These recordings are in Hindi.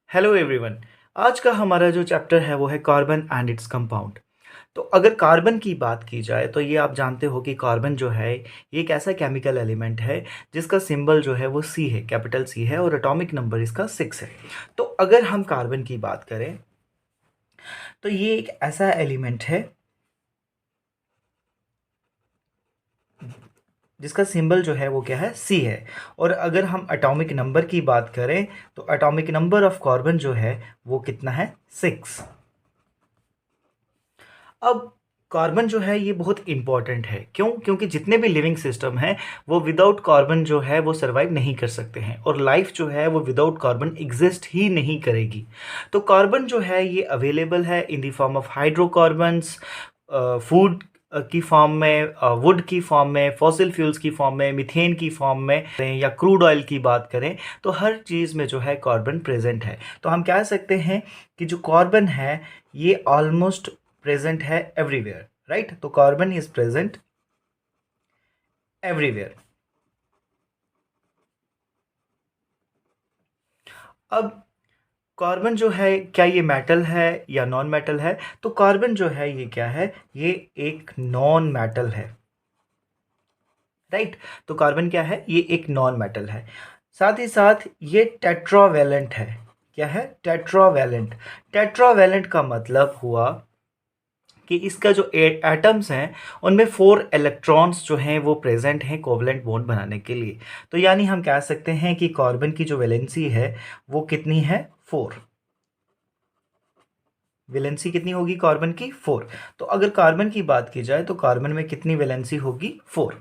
Hello everyone. आज का हमारा जो चैप्टर है वो है कार्बन एंड इट्स कंपाउंड। तो अगर कार्बन की बात की जाए तो ये आप जानते हो कि कार्बन जो है ये एक ऐसा केमिकल एलिमेंट है जिसका सिंबल जो है वो सी है, कैपिटल सी है और एटॉमिक नंबर इसका 6 है। तो अगर हम कार्बन की बात करें तो ये एक ऐसा एलिमेंट है जिसका सिंबल जो है वो क्या है, सी है। और अगर हम एटॉमिक नंबर की बात करें तो एटॉमिक नंबर ऑफ कार्बन जो है वो कितना है, 6। अब कार्बन जो है ये बहुत इंपॉर्टेंट है, क्यों? क्योंकि जितने भी लिविंग सिस्टम हैं वो विदाउट कार्बन जो है वो सरवाइव नहीं कर सकते हैं, और लाइफ जो है वो विदाउट कार्बन एग्जिस्ट ही नहीं करेगी। तो कार्बन जो है ये अवेलेबल है in the form of hydrocarbons, food की फॉर्म में, वुड की फॉर्म में, फॉसिल फ्यूल्स की फॉर्म में, मीथेन की फॉर्म में, या क्रूड ऑयल की बात करें तो हर चीज़ में जो है कार्बन प्रेजेंट है। तो हम कह सकते हैं कि जो कार्बन है ये ऑलमोस्ट प्रेजेंट है एवरीवेयर, राइट? तो कार्बन इज प्रेजेंट एवरीवेयर। अब कार्बन जो है क्या ये मेटल है या नॉन मेटल है? तो कार्बन जो है ये क्या है, ये एक नॉन मेटल है, राइट? तो कार्बन क्या है, ये एक नॉन मेटल है। साथ ही साथ ये टेट्रावेलेंट है। क्या है? टेट्रावेलेंट। टेट्रावेलेंट का मतलब हुआ कि इसका जो एटम्स हैं उनमें 4 इलेक्ट्रॉन्स जो हैं वो प्रेजेंट हैं कोवलेंट बॉन्ड बनाने के लिए। तो यानी हम कह सकते हैं कि कार्बन की जो वैलेंसी है वो कितनी है, 4। वैलेंसी कितनी होगी कार्बन की, 4। तो अगर कार्बन की बात की जाए तो कार्बन में कितनी वैलेंसी होगी, 4।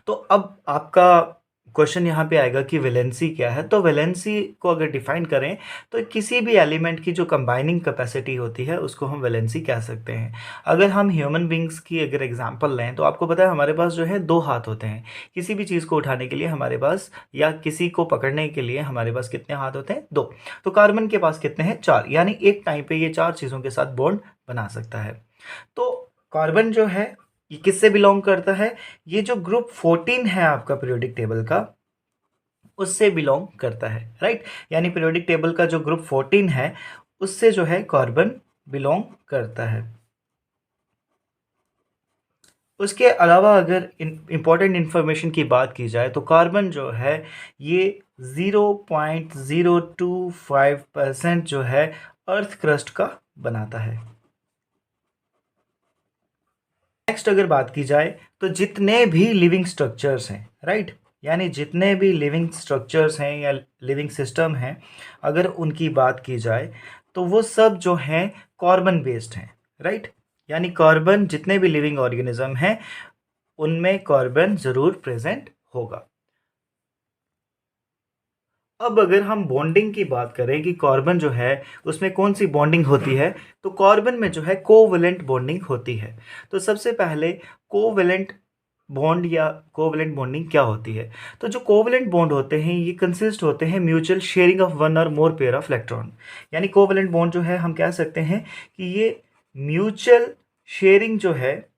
तो अब आपका क्वेश्चन यहाँ पे आएगा कि वैलेंसी क्या है। तो वैलेंसी को अगर डिफाइन करें तो किसी भी एलिमेंट की जो कंबाइनिंग कैपेसिटी होती है उसको हम वैलेंसी कह सकते हैं। अगर हम ह्यूमन बींग्स की अगर एग्जांपल लें तो आपको पता है हमारे पास जो है 2 हाथ होते हैं। किसी भी चीज़ को उठाने के लिए हमारे पास, या किसी को पकड़ने के लिए हमारे पास कितने हाथ होते हैं, 2। तो कार्बन के पास कितने हैं, 4। यानी एक टाइम पे ये 4 चीज़ों के साथ बॉन्ड बना सकता है। तो कार्बन जो है ये किससे बिलोंग करता है? ये जो ग्रुप 14 है आपका पीरियोडिक टेबल का, उससे बिलोंग करता है, राइट? यानी पीरियोडिक टेबल का जो ग्रुप 14 है उससे जो है कार्बन बिलोंग करता है। उसके अलावा अगर इम्पॉर्टेंट इंफॉर्मेशन की बात की जाए तो कार्बन जो है ये 0.025% जो है अर्थ क्रस्ट का बनाता है। नेक्स्ट अगर बात की जाए तो जितने भी लिविंग स्ट्रक्चर्स हैं, राइट, यानी जितने भी लिविंग स्ट्रक्चर्स हैं या लिविंग सिस्टम हैं, अगर उनकी बात की जाए तो वो सब जो हैं कार्बन बेस्ड हैं, राइट? यानी कार्बन, जितने भी लिविंग ऑर्गेनिज्म हैं उनमें कार्बन ज़रूर प्रेजेंट होगा। अब अगर हम बॉन्डिंग की बात करें कि कार्बन जो है उसमें कौन सी बॉन्डिंग होती है, तो कार्बन में जो है कोवैलेंट बॉन्डिंग होती है। तो सबसे पहले कोवैलेंट बॉन्ड या कोवैलेंट बॉन्डिंग क्या होती है? तो जो कोवैलेंट बॉन्ड होते हैं ये कंसिस्ट होते हैं म्यूचुअल शेयरिंग ऑफ वन और मोर पेयर ऑफ इलेक्ट्रॉन। यानी कोवैलेंट बॉन्ड जो है हम कह सकते हैं कि ये म्यूचुअल शेयरिंग जो है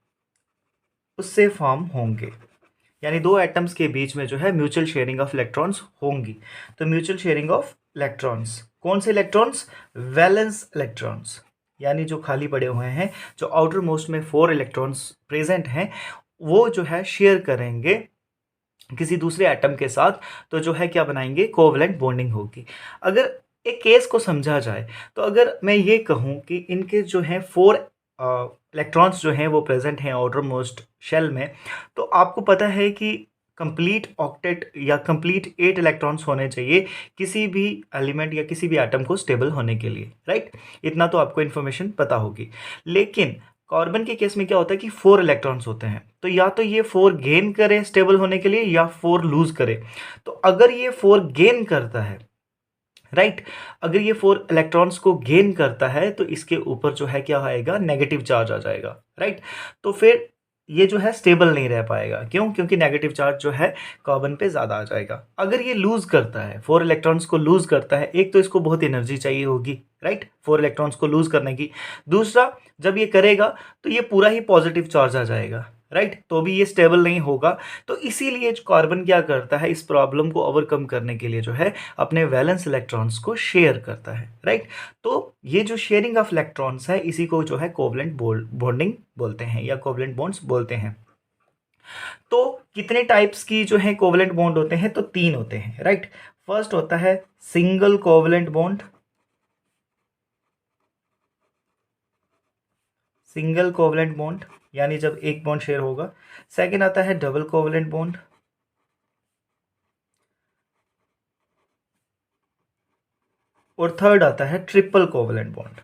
उससे फॉर्म होंगे। यानी 2 एटम्स के बीच में जो है म्यूचुअल शेयरिंग ऑफ इलेक्ट्रॉन्स होंगी। तो म्यूचुअल शेयरिंग ऑफ इलेक्ट्रॉन्स, कौन से इलेक्ट्रॉन्स? Valence electrons. यानी जो खाली पड़े हुए हैं, जो आउटर मोस्ट में 4 इलेक्ट्रॉन्स प्रेजेंट हैं, वो जो है शेयर करेंगे किसी दूसरे एटम के साथ, तो जो है क्या बनाएंगे, कोवैलेंट बॉन्डिंग होगी। अगर एक केस को समझा जाए तो अगर मैं ये कहूँ कि इनके जो हैं 4 इलेक्ट्रॉन्स जो हैं वो प्रेजेंट हैं आउटर मोस्ट शेल में, तो आपको पता है कि कंप्लीट ऑक्टेट या कंप्लीट 8 इलेक्ट्रॉन्स होने चाहिए किसी भी एलिमेंट या किसी भी एटम को स्टेबल होने के लिए, राइट? इतना तो आपको इन्फॉर्मेशन पता होगी। लेकिन कार्बन के केस में क्या होता है कि 4 इलेक्ट्रॉन्स होते हैं, तो या तो ये 4 गेन करे स्टेबल होने के लिए या 4 लूज करे। तो अगर ये 4 गेन करता है, राइट, अगर ये 4 इलेक्ट्रॉन्स को गेन करता है तो इसके ऊपर जो है क्या आएगा, नेगेटिव चार्ज आ जाएगा, राइट? तो फिर ये जो है स्टेबल नहीं रह पाएगा। क्यों? क्योंकि नेगेटिव चार्ज जो है कार्बन पे ज़्यादा आ जाएगा। अगर ये लूज करता है, 4 इलेक्ट्रॉन्स को लूज करता है, एक तो इसको बहुत एनर्जी चाहिए होगी, राइट, 4 इलेक्ट्रॉन्स को लूज करने की। दूसरा, जब ये करेगा तो ये पूरा ही पॉजिटिव चार्ज आ जाएगा, राइट, तो भी ये स्टेबल नहीं होगा। तो इसीलिए कार्बन क्या करता है, इस प्रॉब्लम को ओवरकम करने के लिए जो है अपने वैलेंस इलेक्ट्रॉन्स को शेयर करता है, राइट। तो ये जो शेयरिंग ऑफ इलेक्ट्रॉन्स है इसी को जो है कोवलेंट बॉन्डिंग बोलते हैं या कोवलेंट बॉन्ड्स बोलते हैं। तो कितने टाइप्स की जो है कोवलेंट बॉन्ड होते हैं, तो 3 होते हैं, राइट। फर्स्ट होता है single covalent bond, single covalent bond यानी जब एक बॉन्ड शेयर होगा। सेकंड आता है डबल कोवलेंट बॉन्ड, और थर्ड आता है ट्रिपल कोवलेंट बॉन्ड।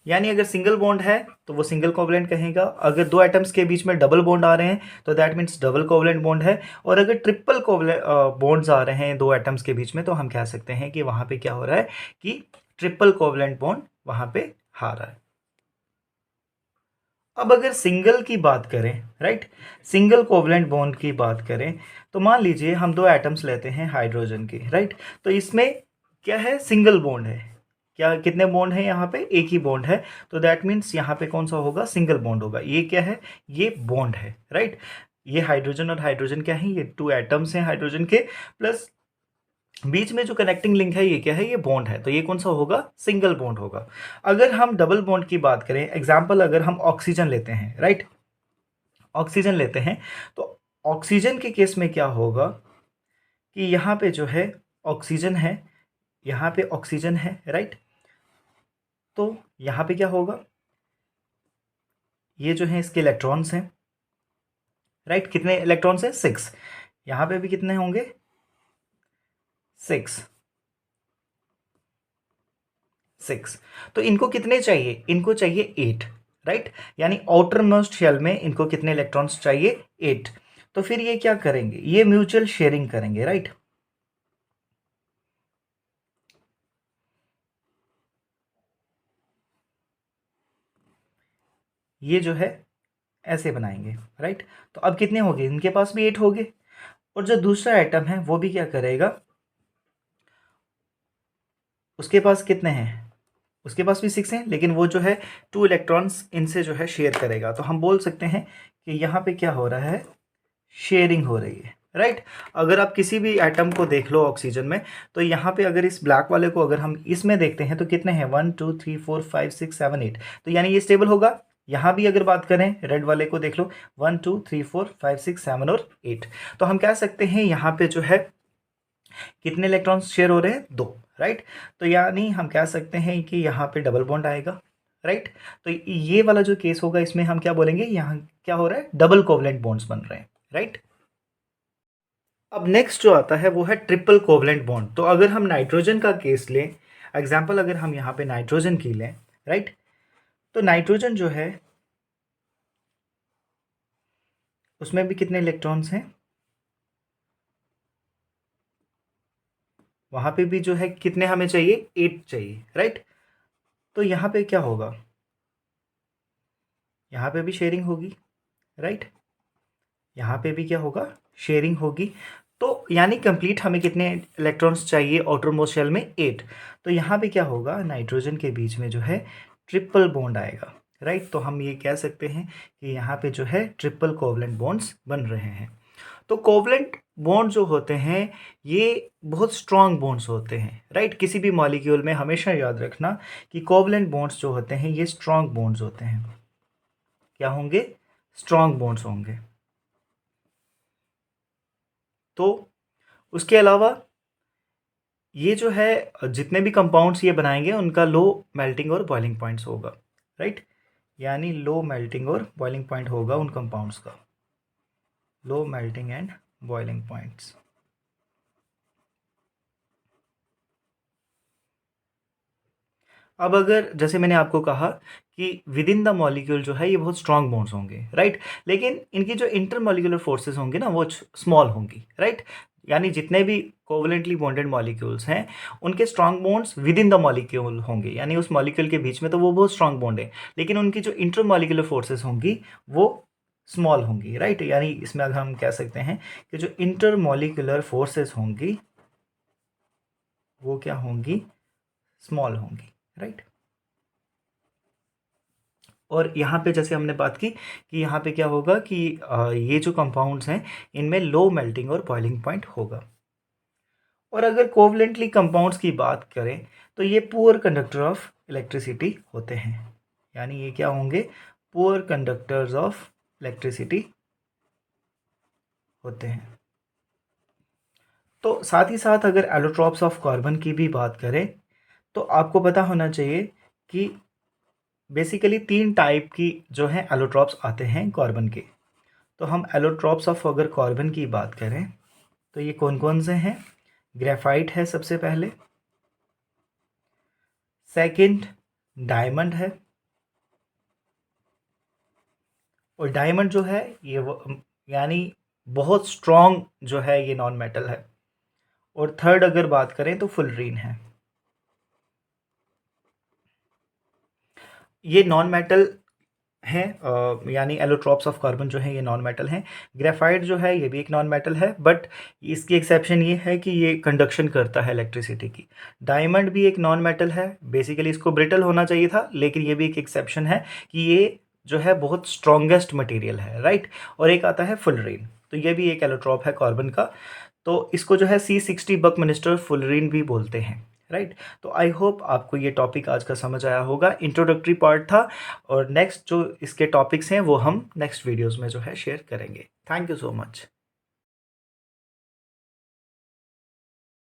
यानी अगर सिंगल बॉन्ड है तो वो सिंगल कोवलेंट कहेगा, अगर दो एटम्स के बीच में डबल बॉन्ड आ रहे हैं तो that means double covalent bond है, और अगर ट्रिपल कोवलेंट बॉन्ड्स आ रहे हैं दो एटम्स के बीच में तो हम कह सकते हैं कि वहां पे क्या हो रहा है कि ट्रिपल कोवलेंट बॉन्ड वहां पे आ रहा है। अब अगर सिंगल की बात करें, राइट, सिंगल कोवलेंट बॉन्ड की बात करें, तो मान लीजिए हम दो एटम्स लेते हैं हाइड्रोजन के, राइट। तो इसमें क्या है, सिंगल बॉन्ड है। क्या कितने बॉन्ड है यहाँ पे, एक ही बॉन्ड है। तो दैट मीन्स यहाँ पे कौन सा होगा, सिंगल बॉन्ड होगा। ये क्या है, ये बॉन्ड है, राइट। ये हाइड्रोजन और हाइड्रोजन क्या है, ये टू एटम्स हैं हाइड्रोजन के, प्लस बीच में जो कनेक्टिंग लिंक है ये क्या है, ये बॉन्ड है। तो ये कौन सा होगा, सिंगल बॉन्ड होगा। अगर हम डबल बॉन्ड की बात करें, एग्जाम्पल अगर हम ऑक्सीजन लेते हैं, राइट, ऑक्सीजन लेते हैं, तो ऑक्सीजन के केस में क्या होगा कि यहाँ पे जो है ऑक्सीजन है, यहाँ पे ऑक्सीजन है, राइट। तो यहाँ पे क्या होगा, ये जो है इसके इलेक्ट्रॉन्स हैं, राइट। कितने इलेक्ट्रॉन्स हैं, 6। यहाँ पे भी कितने होंगे, 6। 6। तो इनको कितने चाहिए, इनको चाहिए 8, राइट। यानी आउटर मोस्ट शेल में इनको कितने इलेक्ट्रॉन्स चाहिए, 8। तो फिर ये क्या करेंगे, ये म्यूचुअल शेयरिंग करेंगे, राइट। ये जो है ऐसे बनाएंगे, राइट। तो अब कितने हो गए, इनके पास भी 8 हो गए, और जो दूसरा आइटम है वो भी क्या करेगा, उसके पास कितने हैं, उसके पास भी 6 हैं, लेकिन वो जो है 2 इलेक्ट्रॉन्स इनसे जो है शेयर करेगा। तो हम बोल सकते हैं कि यहाँ पे क्या हो रहा है, शेयरिंग हो रही है, राइट। अगर आप किसी भी एटम को देख लो ऑक्सीजन में, तो यहाँ पे अगर इस ब्लैक वाले को अगर हम इसमें देखते हैं तो कितने हैं, 1 2 3 4 5 6 7 8। तो यानी ये स्टेबल होगा। यहाँ भी अगर बात करें रेड वाले को देख लो, 1 2 3 4 5 6 7 और 8। तो हम कह सकते हैं यहाँ पे जो है कितने इलेक्ट्रॉन्स शेयर हो रहे हैं, 2, राइट। तो यानी हम कह सकते हैं कि यहाँ पे डबल बॉन्ड आएगा, राइट। तो ये वाला जो केस होगा इसमें हम क्या बोलेंगे, यहाँ क्या हो रहा है, डबल कोवलेंट बॉन्ड्स बन रहे हैं, राइट। अब नेक्स्ट जो आता है वो है ट्रिपल कोवलेंट बॉन्ड। तो अगर हम नाइट्रोजन का केस लें, एग्जाम्पल अगर हम यहाँ पे नाइट्रोजन की लें, राइट, तो नाइट्रोजन जो है उसमें भी कितने इलेक्ट्रॉन्स हैं, वहां पे भी जो है कितने हमें चाहिए, 8 चाहिए, राइट। तो यहाँ पे क्या होगा, यहाँ पे भी शेयरिंग होगी, राइट। यहाँ पे भी क्या होगा, शेयरिंग होगी। तो यानी कंप्लीट हमें कितने इलेक्ट्रॉन्स चाहिए आउटर मोस्ट शेल में, 8। तो यहाँ पे क्या होगा, नाइट्रोजन के बीच में जो है ट्रिपल बॉन्ड आएगा, राइट। तो हम ये कह सकते हैं कि यहाँ पे जो है ट्रिपल कोवलेंट बॉन्ड्स बन रहे हैं। तो कोवलेंट बॉन्ड जो होते हैं ये बहुत स्ट्रॉन्ग बॉन्ड्स होते हैं, राइट। किसी भी मॉलिक्यूल में हमेशा याद रखना कि कोवलेंट बॉन्ड्स जो होते हैं ये स्ट्रॉन्ग बॉन्ड्स होते हैं। क्या होंगे, स्ट्रॉन्ग बॉन्ड्स होंगे। तो उसके अलावा ये जो है जितने भी कंपाउंड्स ये बनाएंगे उनका लो मेल्टिंग और बॉइलिंग पॉइंट्स होगा, राइट। यानी लो मेल्टिंग और बॉइलिंग पॉइंट होगा उन कंपाउंड्स का, low melting and boiling points. अब अगर जैसे मैंने आपको कहा कि विद इन द मॉलिक्यूल जो है ये बहुत स्ट्रॉन्ग बॉन्ड्स होंगे, राइट। लेकिन इनकी जो इंटरमॉलिक्यूलर फोर्सेस होंगी ना वो स्मॉल होंगी, राइट। यानी जितने भी कोवलेंटली बॉन्डेड मॉलिक्यूल्स हैं उनके strong bonds with in the molecule होंगे, यानी उस मॉलिक्यूल के बीच में तो वो बहुत स्ट्रॉन्ग बॉन्ड है, लेकिन उनकी जो इंटरमॉलिक्यूलर फोर्सेस होंगी वो स्मॉल होंगी, राइट। यानी इसमें अगर हम कह सकते हैं कि जो इंटरमॉलिक्यूलर फोर्सेस होंगी वो क्या होंगी, स्मॉल होंगी, राइट। और यहाँ पे जैसे हमने बात की कि यहाँ पे क्या होगा कि ये जो कंपाउंड्स हैं इनमें लो मेल्टिंग और बॉइलिंग पॉइंट होगा। और अगर कोवलेंटली कंपाउंड्स की बात करें तो ये पुअर कंडक्टर ऑफ इलेक्ट्रिसिटी होते हैं, यानी ये क्या होंगे, पुअर कंडक्टर्स ऑफ इलेक्ट्रिसिटी होते हैं। तो साथ ही साथ अगर एलोट्रॉप्स ऑफ कार्बन की भी बात करें तो आपको पता होना चाहिए कि बेसिकली 3 टाइप की जो है एलोट्रॉप्स आते हैं कार्बन के। तो हम एलोट्रॉप्स ऑफ अगर कार्बन की बात करें तो ये कौन कौन से हैं? ग्रेफाइट है सबसे पहले, सेकंड डायमंड है, और डायमंड जो है ये यानी बहुत स्ट्रॉन्ग जो है ये नॉन मेटल है। और थर्ड अगर बात करें तो फुलरीन है। ये नॉन मेटल हैं, यानी एलोट्रॉप्स ऑफ कार्बन जो है ये नॉन मेटल हैं। ग्रेफाइट जो है ये भी एक नॉन मेटल है, बट इसकी एक्सेप्शन ये है कि ये कंडक्शन करता है इलेक्ट्रिसिटी की। डायमंड भी एक नॉन मेटल है, बेसिकली इसको ब्रिटल होना चाहिए था, लेकिन ये भी एक एक्सेप्शन है कि ये जो है बहुत स्ट्रॉन्गेस्ट मटेरियल है, राइट। और एक आता है फुलरीन, तो ये भी एक एलोट्रॉप है कार्बन का। तो इसको जो है C60 बकमिंस्टर फुलरीन भी बोलते हैं, राइट। तो आई होप आपको ये टॉपिक आज का समझ आया होगा, इंट्रोडक्टरी पार्ट था। और नेक्स्ट जो इसके टॉपिक्स हैं वो हम नेक्स्ट वीडियोस में जो है शेयर करेंगे। Thank you so much.